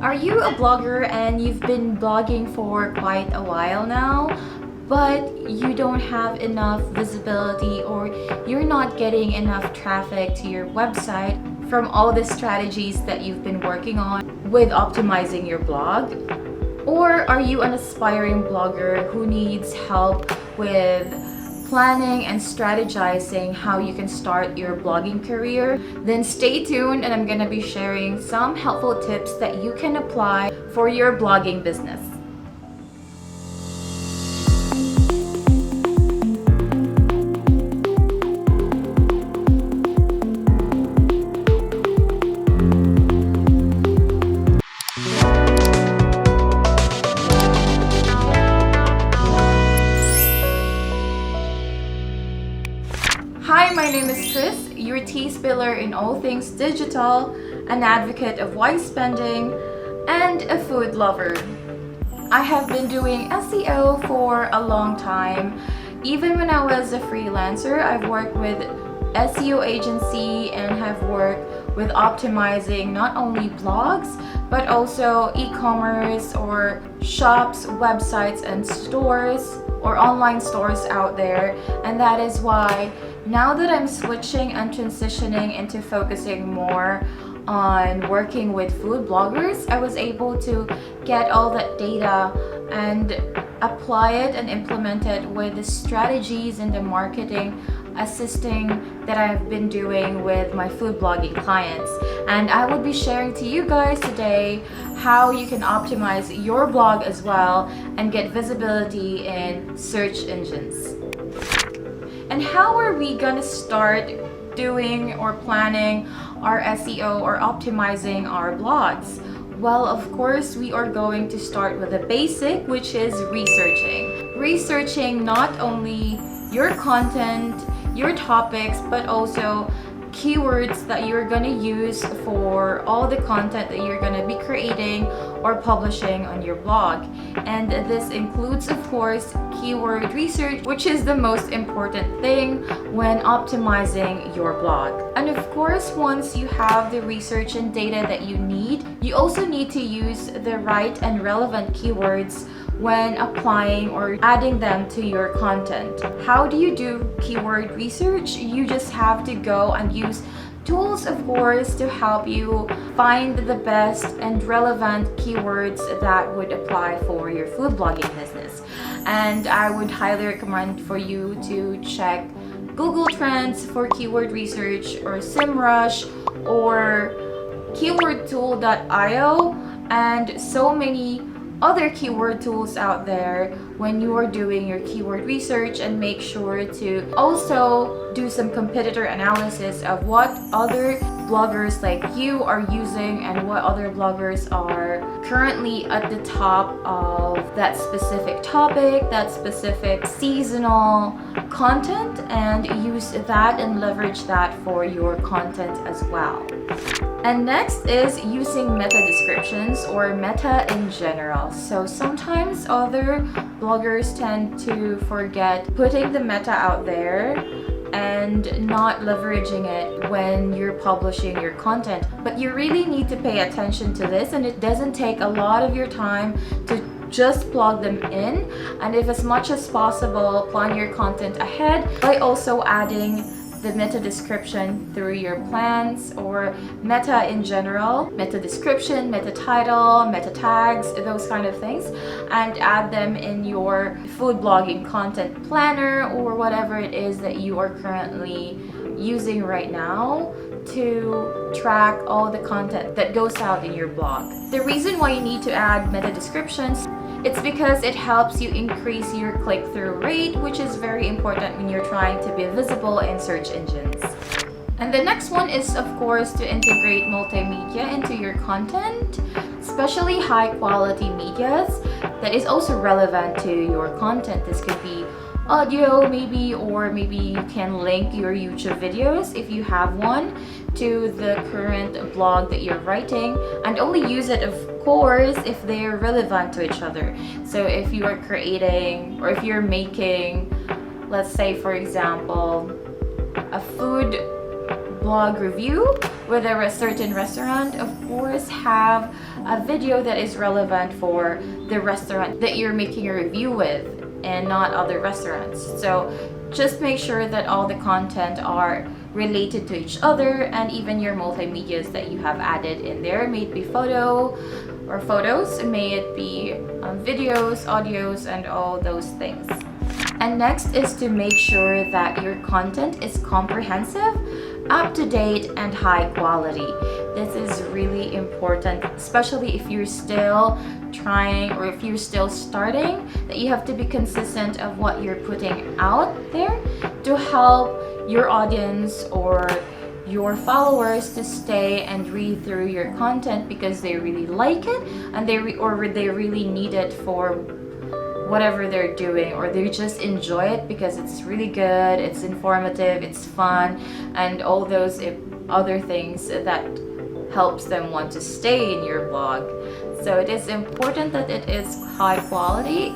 Are you a blogger and you've been blogging for quite a while now, but you don't have enough visibility or you're not getting enough traffic to your website from all the strategies that you've been working on with optimizing your blog? Or are you an aspiring blogger who needs help with planning and strategizing how you can start your blogging career? Then stay tuned, and I'm going to be sharing some helpful tips that you can apply for your blogging business. Hi, my name is Tris, your tea spiller in all things digital, an advocate of wise spending, and a food lover. I have been doing SEO for a long time. Even when I was a freelancer, I've worked with SEO agency and have worked with optimizing not only blogs, but also e-commerce or shops, websites, and stores or online stores out there. And that is why now that I'm switching and transitioning into focusing more on working with food bloggers, I was able to get all that data and apply it and implement it with the strategies and the marketing assisting that I've been doing with my food blogging clients. And I will be sharing to you guys today how you can optimize your blog as well and get visibility in search engines. And how are we gonna start doing or planning our SEO or optimizing our blogs? Well, of course, we are going to start with the basic, which is researching. Researching not only your content, your topics, but also keywords that you're going to use for all the content that you're going to be creating or publishing on your blog. And this includes, of course, keyword research, which is the most important thing when optimizing your blog. And of course, once you have the research and data that you need, you also need to use the right and relevant keywords when applying or adding them to your content. How do you do keyword research? You just have to go and use tools, of course, to help you find the best and relevant keywords that would apply for your food blogging business. And I would highly recommend for you to check Google Trends for keyword research, or SEMrush, or keywordtool.io, and so many other keyword tools out there when you are doing your keyword research. And make sure to also do some competitor analysis of what other bloggers like you are using and what other bloggers are currently at the top of that specific topic, that specific seasonal content, and use that and leverage that for your content as well. And next is using meta descriptions or meta in general. So sometimes other bloggers tend to forget putting the meta out there and not leveraging it when you're publishing your content. But you really need to pay attention to this, and it doesn't take a lot of your time to just plug them in. And if as much as possible, plan your content ahead by also adding the meta description through your plans, or meta in general, meta description, meta title, meta tags, those kind of things, and add them in your food blogging content planner or whatever it is that you are currently using right now to track all the content that goes out in your blog. The reason why you need to add meta descriptions, it's because it helps you increase your click-through rate, which is very important when you're trying to be visible in search engines. And the next one is, of course, to integrate multimedia into your content, especially high-quality medias that is also relevant to your content. This could be audio maybe, or maybe you can link your YouTube videos if you have one to the current blog that you're writing, and only use it, of course, if they're relevant to each other. So if you are creating, or if you're making, let's say for example, a food blog review with a certain restaurant, of course have a video that is relevant for the restaurant that you're making a review with and not other restaurants. So just make sure that all the content are related to each other, and even your multimedias that you have added in there, may it be photos, may it be videos, audios, and all those things. And next is to make sure that your content is comprehensive, up to date, and high quality. This is really important, especially if you're still trying or if you're still starting, that you have to be consistent of what you're putting out there to help your audience or your followers to stay and read through your content because they really like it, and they really need it for whatever they're doing, or they just enjoy it because it's really good, it's informative, it's fun, and all those other things that helps them want to stay in your blog. So it is important that it is high quality.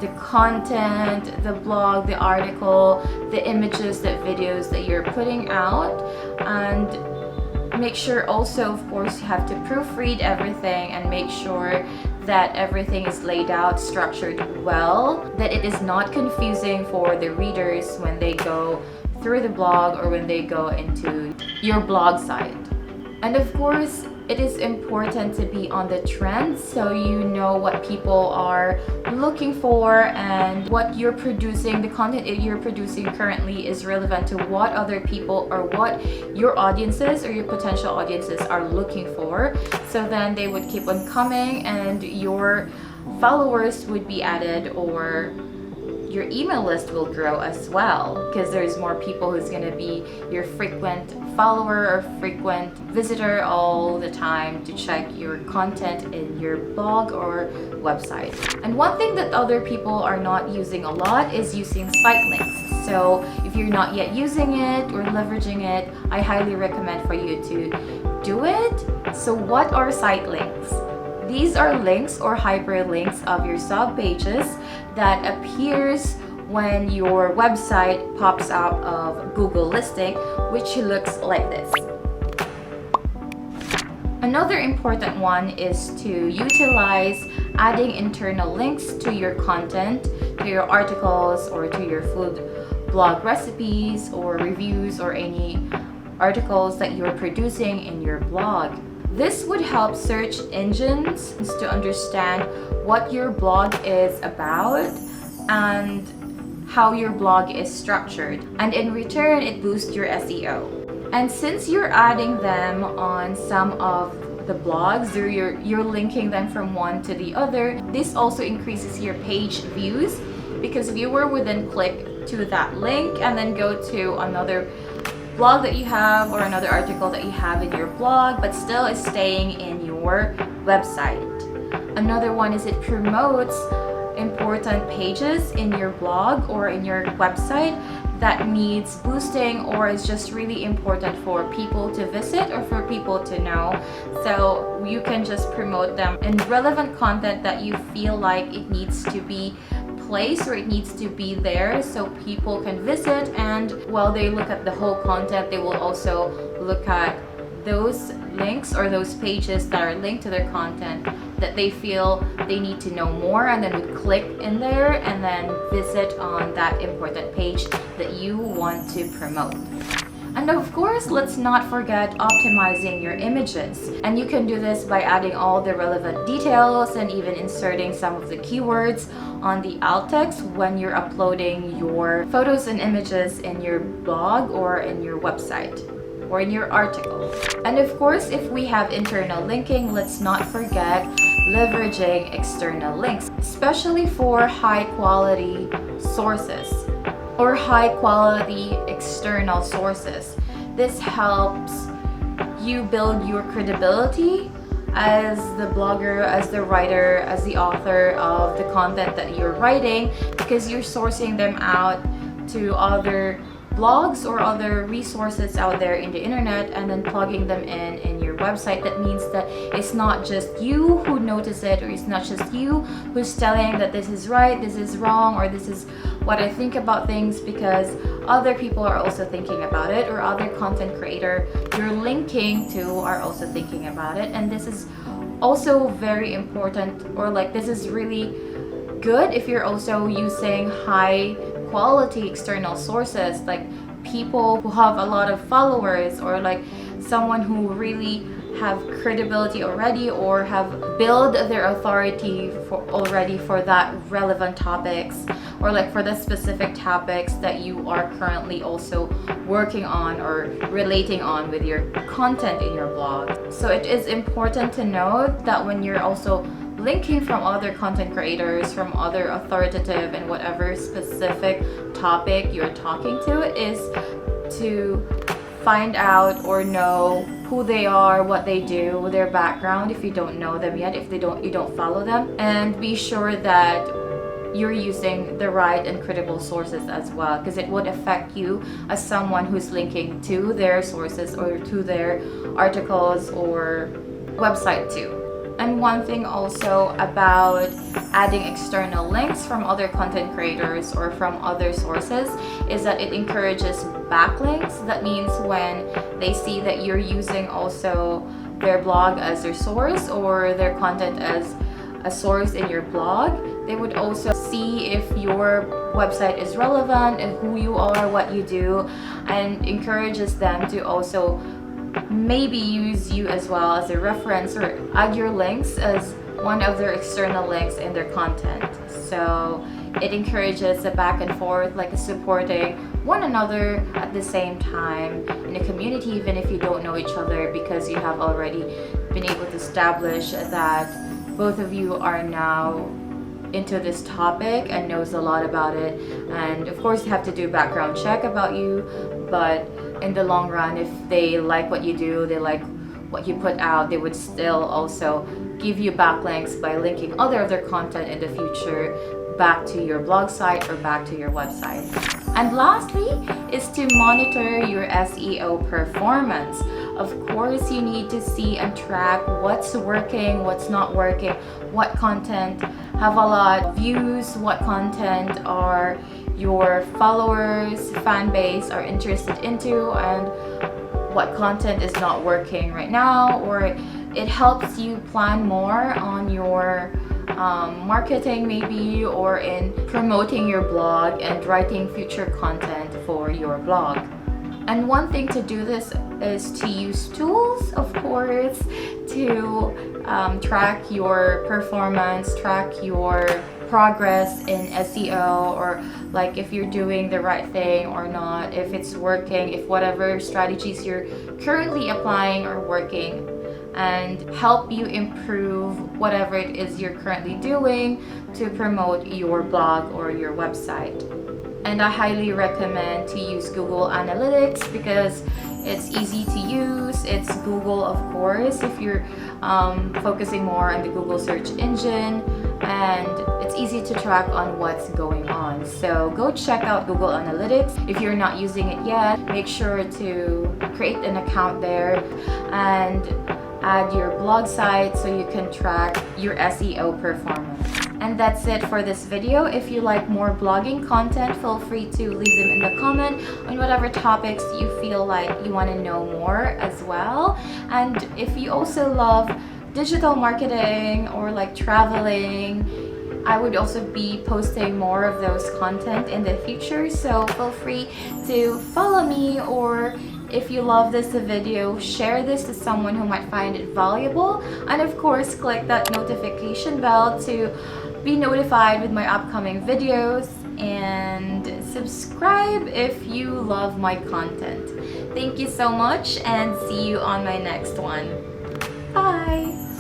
The content, the blog, the article, the images, the videos that you're putting out, and make sure also, of course, you have to proofread everything and make sure that everything is laid out, structured well, that it is not confusing for the readers when they go through the blog or when they go into your blog site. And of course, it is important to be on the trends so you know what people are looking for, and what you're producing, the content you're producing currently is relevant to what other people or what your audiences or your potential audiences are looking for. So then they would keep on coming and your followers would be added, or your email list will grow as well, because there's more people who's going to be your frequent follower or frequent visitor all the time to check your content in your blog or website. And one thing that other people are not using a lot is using site links. So if you're not yet using it or leveraging it, I highly recommend for you to do it. So what are site links? These are links or hyperlinks of your sub pages that appears when your website pops out of Google listing, which looks like this. Another important one is to utilize adding internal links to your content, to your articles, or to your food blog recipes or reviews or any articles that you're producing in your blog. This would help search engines to understand what your blog is about and how your blog is structured. And in return, it boosts your SEO. And since you're adding them on some of the blogs, or you're linking them from one to the other, this also increases your page views, because viewer would then click to that link and then go to another blog that you have or another article that you have in your blog, but still is staying in your website. Another one is it promotes important pages in your blog or in your website that needs boosting or is just really important for people to visit or for people to know. So you can just promote them in relevant content that you feel like it needs to be place or it needs to be there so people can visit, and while they look at the whole content, they will also look at those links or those pages that are linked to their content that they feel they need to know more, and then would click in there and then visit on that important page that you want to promote. And of course, let's not forget optimizing your images. And you can do this by adding all the relevant details and even inserting some of the keywords on the alt text when you're uploading your photos and images in your blog or in your website or in your article. And of course, if we have internal linking, let's not forget leveraging external links, especially for high quality sources or high quality external sources. This helps you build your credibility as the blogger, as the writer, as the author of the content that you're writing, because you're sourcing them out to other blogs or other resources out there in the internet and then plugging them in your website. That means that it's not just you who notice it, or it's not just you who's telling that this is right, this is wrong, or this is what I think about things, because other people are also thinking about it, or other content creator you're linking to are also thinking about it. And this is also very important, or like this is really good if you're also using high quality external sources, like people who have a lot of followers, or like someone who really have credibility already, or have built their authority for that relevant topics, or like for the specific topics that you are currently also working on or relating on with your content in your blog. So it is important to note that when you're also linking from other content creators, from other authoritative and whatever specific topic you're talking to, is to find out or know who they are, what they do, their background if you don't know them yet, if you don't follow them, and be sure that you're using the right and credible sources as well, because it would affect you as someone who's linking to their sources or to their articles or website too. And one thing also about adding external links from other content creators or from other sources is that it encourages backlinks. That means when they see that you're using also their blog as their source, or their content as a source in your blog, they would also see if your website is relevant and who you are, what you do, and encourages them to also maybe use you as well as a reference, or add your links as one of their external links in their content. So it encourages a back and forth, like supporting one another at the same time in a community, even if you don't know each other, because you have already been able to establish that both of you are now into this topic and knows a lot about it. And of course you have to do background check about you, but in the long run, if they like what you do, they like what you put out, they would still also give you backlinks by linking other of their content in the future back to your blog site or back to your website. And lastly is to monitor your SEO performance. Of course, you need to see and track what's working, what's not working, what content have a lot of views, what content are your followers, fan base are interested into, and what content is not working right now. Or it helps you plan more on your marketing maybe, or in promoting your blog and writing future content for your blog. And one thing to do this is to use tools, of course, to track your performance, track your progress in SEO, or like if you're doing the right thing or not, if it's working, if whatever strategies you're currently applying are working, and help you improve whatever it is you're currently doing to promote your blog or your website. And I highly recommend to use Google Analytics because it's easy to use. It's Google, of course, if you're focusing more on the Google search engine, and it's easy to track on what's going on. So go check out Google Analytics. If you're not using it yet, make sure to create an account there and add your blog site so you can track your SEO performance. And that's it for this video. If you like more blogging content, feel free to leave them in the comment on whatever topics you feel like you want to know more as well. And if you also love digital marketing or like traveling, I would also be posting more of those content in the future, so feel free to follow me, or if you love this video, share this to someone who might find it valuable, and of course click that notification bell to be notified with my upcoming videos, and subscribe if you love my content. Thank you so much, and see you on my next one. Bye!